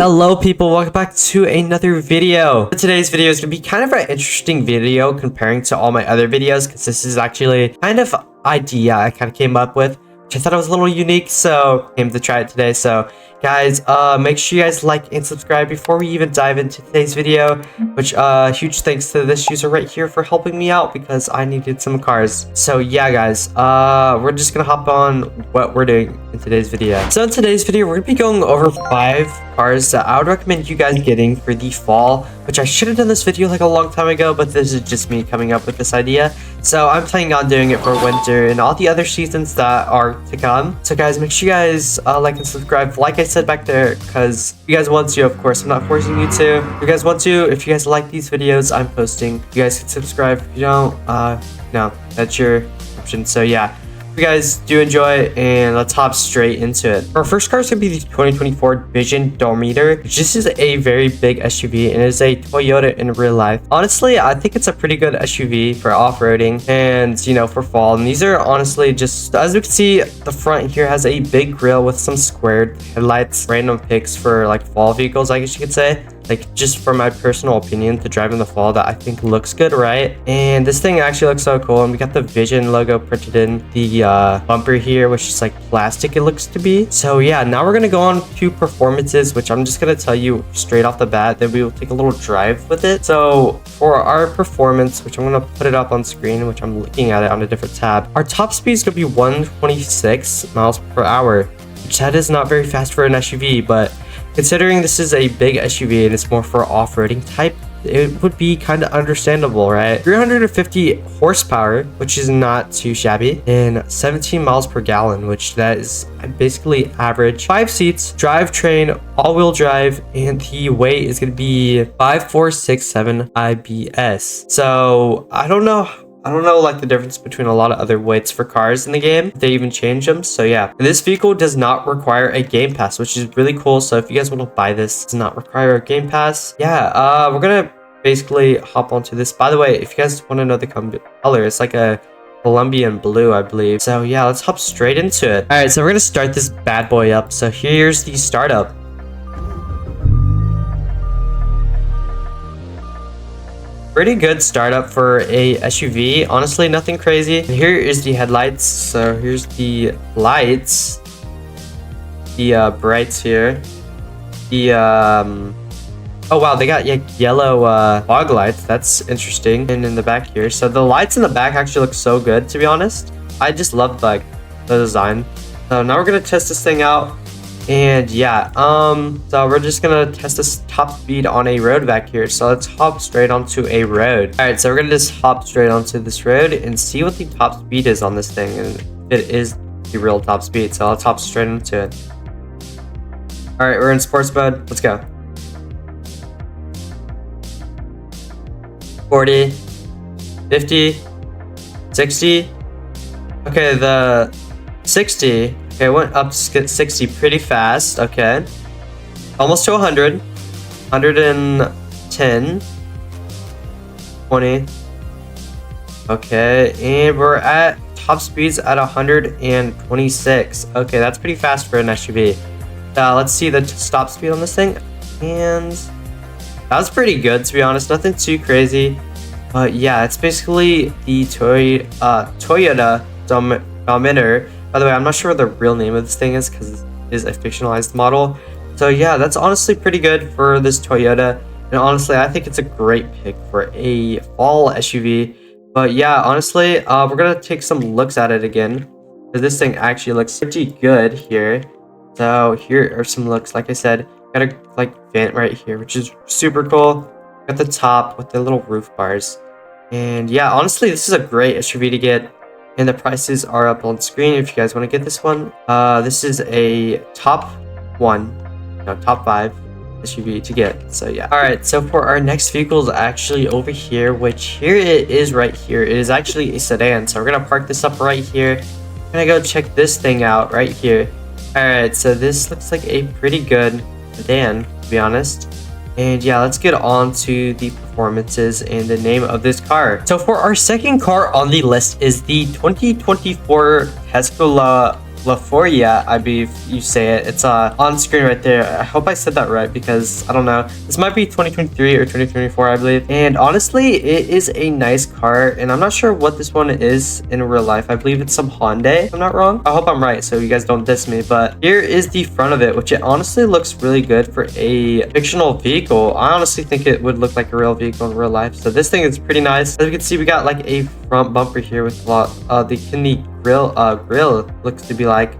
Hello people, welcome back to another video. Today's video is going to be kind of an interesting video comparing to all my other videos because this is actually kind of idea I kind of came up with, which I thought it was a little unique, so came to try it today. So guys, make sure you guys like and subscribe before we even dive into today's video, which huge thanks to this user right here for helping me out because I needed some cars. So yeah guys, we're just gonna hop on what we're doing in today's video. So in today's video, we're gonna be going over 5 cars that I would recommend you guys getting for the fall, which I should have done this video like a long time ago, but this is just me coming up with this idea. So I'm planning on doing it for winter and all the other seasons that are to come. So guys, make sure you guys like and subscribe like I said back there, because you guys want to, of course. I'm not forcing you to. If you guys want to, if you guys like these videos I'm posting, you guys can subscribe. If you don't, no, that's your option. So yeah, if you guys do enjoy, and let's hop straight into it. Our first car is going to be the 2024 Vision Dominator, which this is a very big SUV and it is a Toyota in real life. Honestly, I think it's a pretty good SUV for off-roading and, you know, for fall. And these are honestly just, as you can see, the front here has a big grille with some squared headlights, random picks for like fall vehicles, I guess you could say. Like, just from my personal opinion to drive in the fall, that I think looks good, right? And this thing actually looks so cool. And we got the Vision logo printed in the bumper here, which is like plastic, it looks to be. So yeah, now we're gonna go on to performances, which I'm just gonna tell you straight off the bat. Then we will take a little drive with it. So for our performance, which I'm gonna put it up on screen, which I'm looking at it on a different tab, our top speed is gonna be 126 miles per hour, which that is not very fast for an SUV, but considering this is a big SUV and it's more for off-roading type, it would be kind of understandable, right? 350 horsepower, which is not too shabby, and 17 miles per gallon, which that is basically average. 5 seats, drivetrain, all-wheel drive, and the weight is going to be 5467 IBS. So I don't know like the difference between a lot of other weights for cars in the game. They even change them. So yeah, and this vehicle does not require a game pass, which is really cool. So if you guys want to buy this, it does not require a game pass. Yeah, we're gonna basically hop onto this. By the way, if you guys want to know the color, it's like a Colombian blue, I believe. So yeah, let's hop straight into it. All right, so we're gonna start this bad boy up. So here's the startup. Pretty good startup for a SUV, honestly, nothing crazy. And here is the headlights. So here's the lights, the brights here, the oh wow, they got yellow fog lights. That's interesting. And in the back here, so the lights in the back actually look so good, to be honest. I just love like the design. So now we're gonna test this thing out. And yeah, so we're just gonna test this top speed on a road back here. So let's hop straight onto a road. All right, so we're gonna just hop straight onto this road and see what the top speed is on this thing, and it is the real top speed. So let's hop straight into it. All right, we're in sports mode. Let's go. 40, 50, 60. Okay, the 60. Okay, went up to 60 pretty fast. Okay, almost to 100, 110, 20. Okay, and we're at top speeds at 126. Okay, that's pretty fast for an SUV. Let's see the stop speed on this thing, and that was pretty good, to be honest. Nothing too crazy, but yeah, it's basically the Toyota Dominator. By the way, I'm not sure what the real name of this thing is because it is a fictionalized model. So yeah, that's honestly pretty good for this Toyota. And honestly, I think it's a great pick for a fall SUV. But yeah, honestly, we're going to take some looks at it again, because this thing actually looks pretty good here. So here are some looks. Like I said, got a like vent right here, which is super cool. Got the top with the little roof bars. And yeah, honestly, this is a great SUV to get. And the prices are up on screen if you guys want to get this one. This is a top 5 SUV to get. So yeah. All right, so for our next vehicle is actually over here, which here it is right here. It is actually a sedan. So we're gonna park this up right here. I'm gonna go check this thing out right here. All right, so this looks like a pretty good sedan, to be honest. And yeah, let's get on to the performances and the name of this car. So for our second car on the list is the 2024 Tuscani Euphoria, I believe you say it. It's on screen right there. I hope I said that right because I don't know. This might be 2023 or 2024, I believe. And honestly, it is a nice car, and I'm not sure what this one is in real life. I believe it's some Hyundai, if I'm not wrong. I hope I'm right, so you guys don't diss me. But here is the front of it, which it honestly looks really good for a fictional vehicle. I honestly think it would look like a real vehicle in real life. So this thing is pretty nice. As you can see, we got like a front bumper here with a lot the kidney grill looks to be like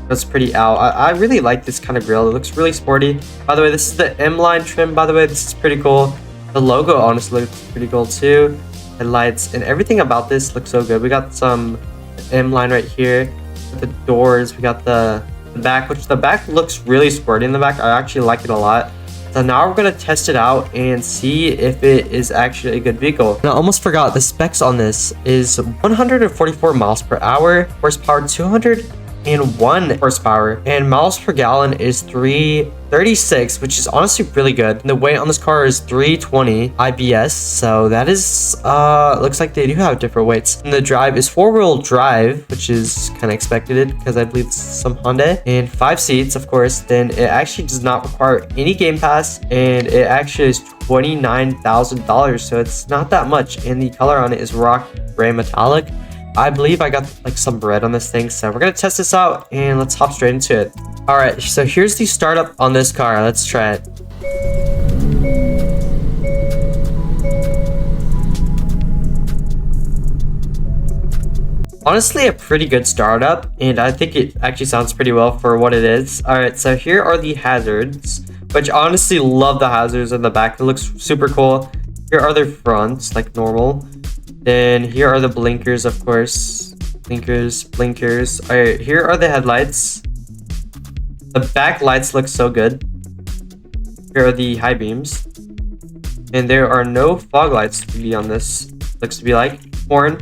that's pretty out. I really like this kind of grill. It looks really sporty. By the way, this is the M line trim. By the way, this is pretty cool. The logo honestly looks pretty cool too. Headlights and everything about this looks so good. We got some M line right here with the doors. We got the back, which the back looks really sporty in the back. I actually like it a lot. So now we're going to test it out and see if it is actually a good vehicle. And I almost forgot, the specs on this is 144 miles per hour, horsepower 201 horsepower, and miles per gallon is 336, which is honestly really good. And the weight on this car is 320 IBS, so that is looks like they do have different weights. And the drive is 4-wheel drive, which is kind of expected because I believe it's some Hyundai, and 5 seats, of course. Then it actually does not require any Game Pass, and it actually is $29,000, so it's not that much. And the color on it is rock gray metallic. I believe I got like some red on this thing, so we're gonna test this out and let's hop straight into it. All right, so here's the startup on this car. Let's try it. Honestly, a pretty good startup, and I think it actually sounds pretty well for what it is. All right, so here are the hazards, which I honestly love the hazards in the back. It looks super cool. Here are their fronts, like normal. Then here are the blinkers, of course. Blinkers. All right, here are the headlights. The back lights look so good. Here are the high beams. And there are no fog lights to be on this. Looks to be like horn.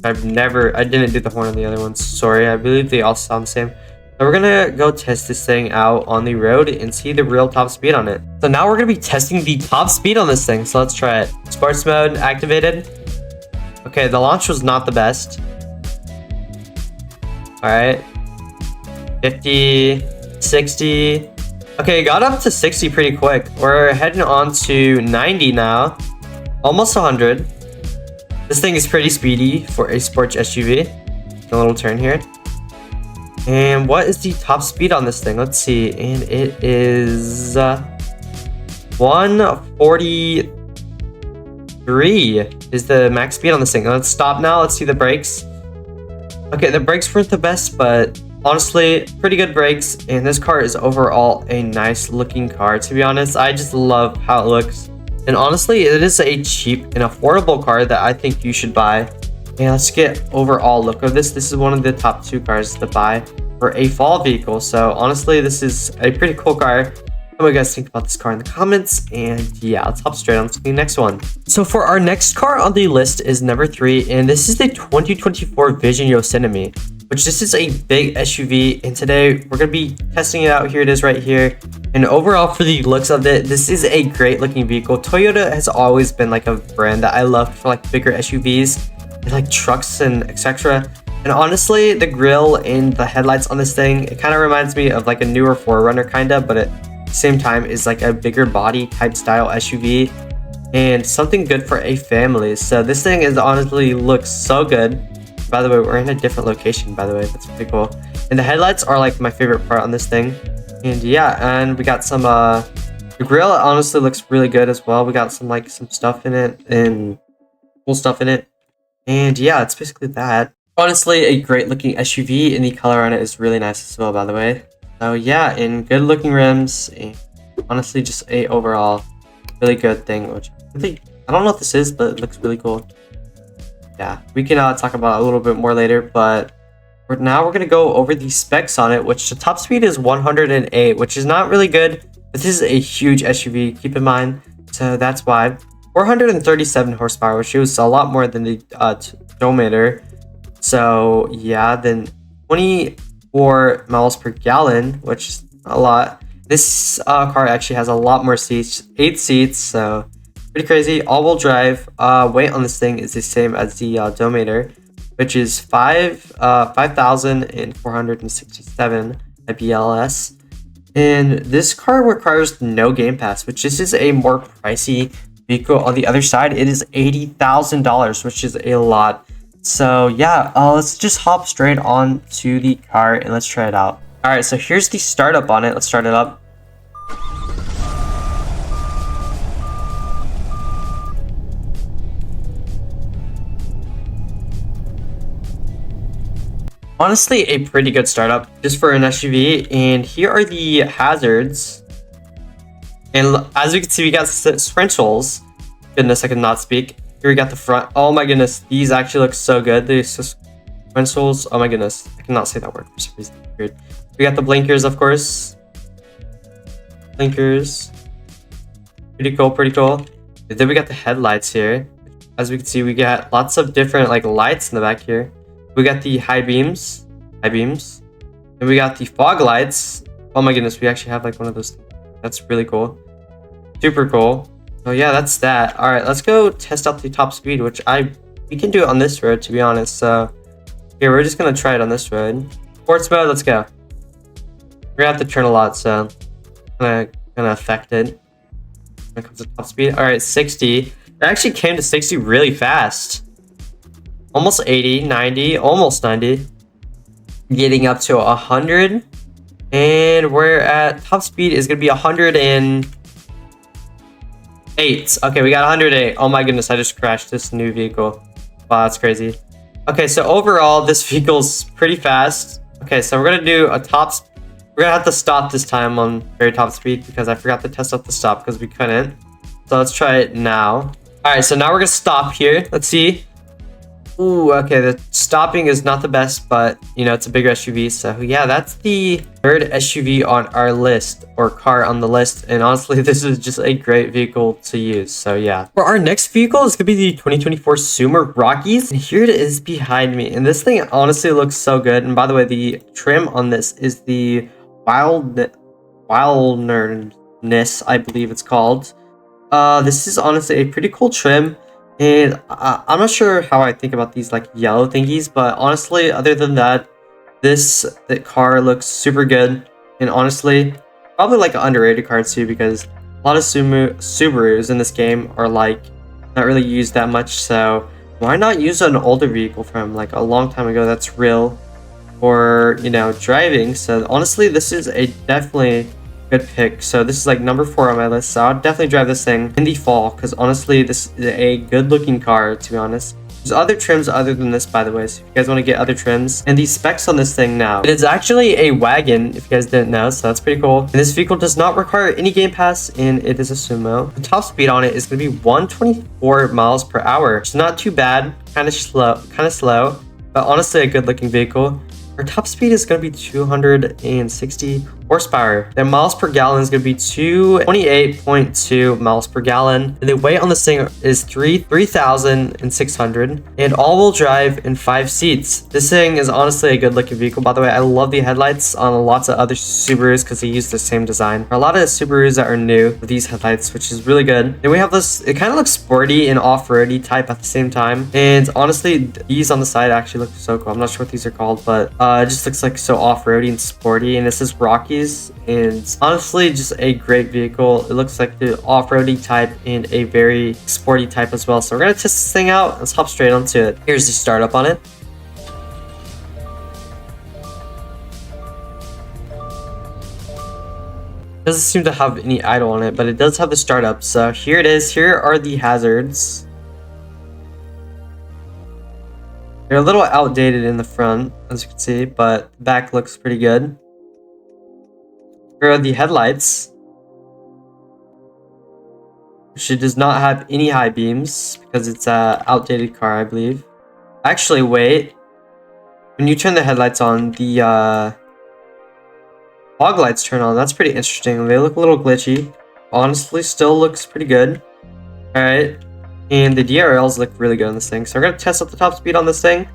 I didn't do the horn on the other ones. Sorry, I believe they all sound the same. So we're gonna go test this thing out on the road and see the real top speed on it. So now we're gonna be testing the top speed on this thing. So let's try it. Sports mode activated. Okay, the launch was not the best. All right. 50, 60. Okay, got up to 60 pretty quick. We're heading on to 90 now. Almost 100. This thing is pretty speedy for a sports SUV. A little turn here. And what is the top speed on this thing? Let's see. And it is 143 is the max speed on this thing. Let's stop now. Let's see the brakes. Okay, the brakes weren't the best, but honestly, pretty good brakes. And this car is overall a nice looking car, to be honest. I just love how it looks. And honestly, it is a cheap and affordable car that I think you should buy. And let's get overall look of this. This is one of the top 2 cars to buy for a fall vehicle. So honestly, this is a pretty cool car. What do you guys think about this car in the comments? And yeah, let's hop straight on to the next one. So for our next car on the list is number 3, and this is the 2024 Vision Yosemite, which this is a big SUV. And today we're gonna be testing it out. Here it is right here. And overall, for the looks of it, this is a great looking vehicle. Toyota has always been like a brand that I love for like bigger SUVs. Like trucks and etc. And honestly, the grille and the headlights on this thing, it kind of reminds me of like a newer 4Runner kind of, but at the same time is like a bigger body type style SUV and something good for a family. So this thing is honestly looks so good. By the way, we're in a different location, by the way. That's pretty cool. And the headlights are like my favorite part on this thing. And yeah, and we got some the grille honestly looks really good as well. We got some stuff in it and cool stuff in it. And yeah, it's basically that. Honestly, a great looking SUV, and the color on it is really nice as well, by the way. So yeah, and good looking rims, and honestly just a overall really good thing, which I don't know what this is, but it looks really cool. Yeah, we can talk about it a little bit more later, but now we're gonna go over the specs on it, which the top speed is 108, which is not really good, but this is a huge SUV, keep in mind. So that's why. 437 horsepower, which is a lot more than the Dominator. So yeah, then 24 miles per gallon, which is a lot. This car actually has a lot more seats, 8 seats, so pretty crazy. All-wheel drive. Weight on this thing is the same as the Dominator, which is 5,467 IBLS. And this car requires no Game Pass, which this is a more pricey vehicle. On the other side, it is $80,000, which is a lot. So yeah, let's just hop straight on to the car and let's try it out. All right, so here's the startup on it. Let's start it up. Honestly, a pretty good startup just for an SUV. And here are the hazards. And as we can see, we got differentials. Goodness, I could not speak. Here we got the front. Oh my goodness, these actually look so good. The differentials. Oh my goodness, I cannot say that word for some reason. Weird. We got the blinkers, of course. Blinkers. Pretty cool, pretty cool. And then we got the headlights here. As we can see, we got lots of different like lights in the back here. We got the high beams. And we got the fog lights. Oh my goodness, we actually have like one of those things. That's really cool. Super cool. So yeah, that's that. All right, let's go test out the top speed, which we can do it on this road, to be honest. So here, we're just gonna try it on this road. Sports mode, let's go. We're gonna have to turn a lot, so gonna affect it when it comes to top speed. All right, 60. It actually came to 60 really fast. Almost 80, 90, almost 90. Getting up to 100. And we're at top speed is gonna be 108. Okay, we got 108. Oh my goodness, I just crashed this new vehicle. Wow, that's crazy. Okay, so overall, this vehicle's pretty fast. Okay, so we're gonna do a top. We're gonna have to stop this time on very top speed because I forgot to test out the stop because we couldn't. So let's try it now. All right, so now we're gonna stop here. Let's see. Ooh, okay, the stopping is not the best, but you know, it's a bigger SUV. So yeah, that's the third SUV on our list, or car on the list. And honestly, this is just a great vehicle to use. So yeah. For our next vehicle, it's gonna be the 2024 Sumo Rockies. And here it is behind me. And this thing honestly looks so good. And by the way, the trim on this is the Wilderness, I believe it's called. This is honestly a pretty cool trim. And I'm not sure how I think about these like yellow thingies, but honestly, other than that, the car looks super good. And honestly, probably like an underrated car too, because a lot of Subarus in this game are like not really used that much. So why not use an older vehicle from like a long time ago that's real for, you know, driving? So honestly, this is a definitely good pick. So this is like number 4 on my list, so I'll definitely drive this thing in the fall because honestly this is a good looking car, to be honest. There's other trims other than this, by the way, so if you guys want to get other trims. And the specs on this thing now, it is actually a wagon, if you guys didn't know, so that's pretty cool. And this vehicle does not require any Game Pass, and it is a Sumo. The top speed on it is going to be 124 miles per hour. It's not too bad, kind of slow, but honestly a good looking vehicle. Our top speed is going to be 260 horsepower. The miles per gallon is going to be 28.2 miles per gallon. And the weight on this thing is 3,600. And all-wheel drive in 5 seats. This thing is honestly a good-looking vehicle. By the way, I love the headlights on lots of other Subarus because they use the same design. There are a lot of Subarus that are new with these headlights, which is really good. And we have this, it kind of looks sporty and off-roady type at the same time. And honestly, these on the side actually look so cool. I'm not sure what these are called, but it just looks like so off-roady and sporty. And this is Rockies, and it's honestly just a great vehicle. It looks like the off-roady type and a very sporty type as well. So we're gonna test this thing out. Let's hop straight onto it. Here's the startup on it. Doesn't seem to have any idle on it, but it does have the startup. So here it is. Here are the hazards. They're a little outdated in the front, as you can see, but the back looks pretty good. Here are the headlights. She does not have any high beams because it's an outdated car, I believe. Actually, wait. When you turn the headlights on, the fog lights turn on. That's pretty interesting. They look a little glitchy. Honestly, still looks pretty good. Alright. And the DRLs look really good on this thing. So we're going to test out the top speed on this thing.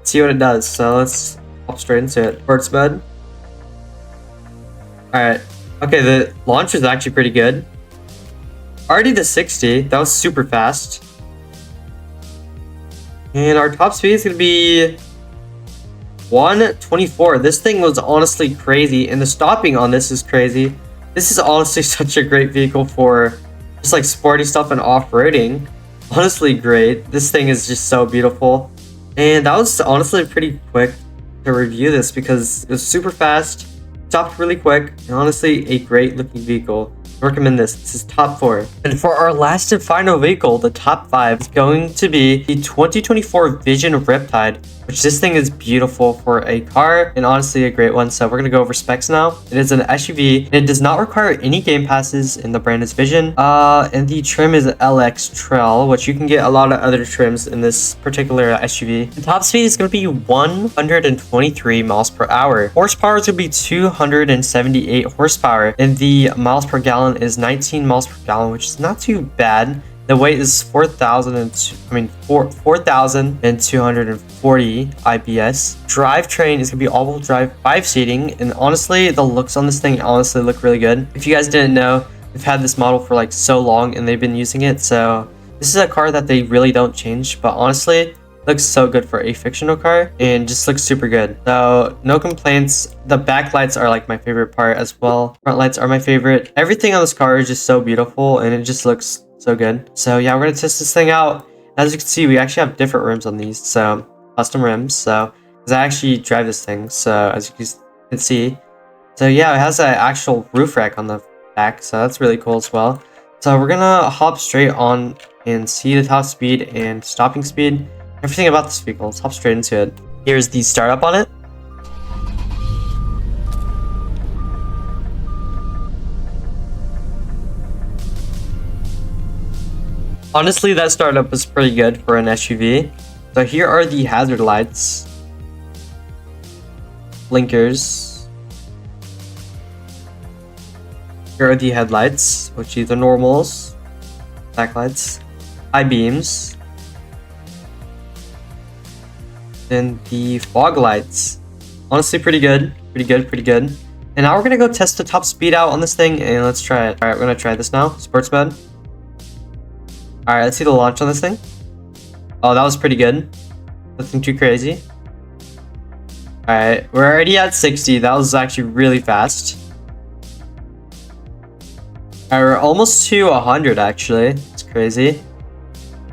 See what it does. So let's hop straight into it. Sports mode. Alright. Okay, the launch is actually pretty good. Already to 60. That was super fast. And our top speed is going to be 124. This thing was honestly crazy, and the stopping on this is crazy. This is honestly such a great vehicle for just like sporty stuff and off-roading. Honestly great. This thing is just so beautiful. And that was honestly pretty quick to review this because it was super fast, stopped really quick, and honestly a great looking vehicle. Recommend this. This is top 4. And for our last and final vehicle, the top 5 is going to be the 2024 Vision Riptide, which this thing is beautiful for a car and honestly a great one. So we're going to go over specs now. It is an SUV and it does not require any game passes, and the brand is Vision. And the trim is LX Trail, which you can get a lot of other trims in this particular SUV. The top speed is going to be 123 miles per hour. Horsepower is going to be 278 horsepower, and the miles per gallon is 19 miles per gallon, which is not too bad. The weight is 4,240 IBS. Drivetrain is gonna be all-wheel drive 5-seating, and honestly, the looks on this thing honestly look really good. If you guys didn't know, we've had this model for like so long, and they've been using it. So this is a car that they really don't change, but honestly, looks so good for a fictional car and just looks super good. So no complaints. The back lights are like my favorite part as well. Front lights are my favorite. Everything on this car is just so beautiful and it just looks so good. So yeah, we're gonna test this thing out. As you can see, we actually have different rims on these, so custom rims. So because I actually drive this thing, so as you can see, so yeah, it has an actual roof rack on the back, so that's really cool as well. So we're gonna hop straight on and see the top speed and stopping speed. Everything about this vehicle. Let's hop straight into it. Here's the startup on it. Honestly, that startup was pretty good for an SUV. So here are the hazard lights, blinkers. Here are the headlights, which are the normals, backlights, high beams. And the fog lights. Honestly, pretty good. And now we're gonna go test the top speed out on this thing, and let's try it. All right, we're gonna try this now. Sports mode. All right, let's see the launch on this thing. Oh, that was pretty good. Nothing too crazy. All right, we're already at 60. That was actually really fast. All right, we're almost to 100 actually. It's crazy.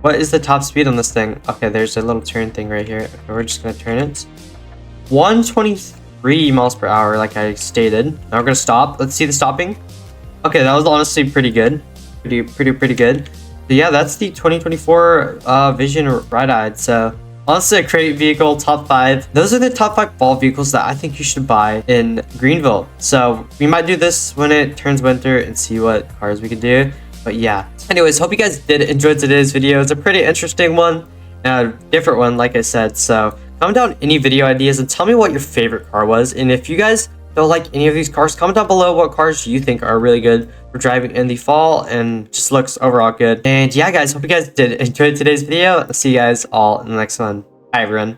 What is the top speed on this thing? Okay, there's a little turn thing right here. Okay, we're just gonna turn it. 123 miles per hour, like I stated. Now we're gonna stop. Let's see the stopping. Okay, that was honestly pretty good. Pretty good. So yeah, that's the 2024 Vision Riptide. So honestly, a great vehicle, top 5. Those are the top 5 fall vehicles that I think you should buy in Greenville. So we might do this when it turns winter and see what cars we can do. But yeah, anyways, hope you guys did enjoy today's video. It's a pretty interesting one, a different one, like I said. So comment down any video ideas and tell me what your favorite car was. And if you guys don't like any of these cars, comment down below what cars you think are really good for driving in the fall and just looks overall good. And yeah, guys, hope you guys did enjoy today's video. I'll see you guys all in the next one. Bye, everyone.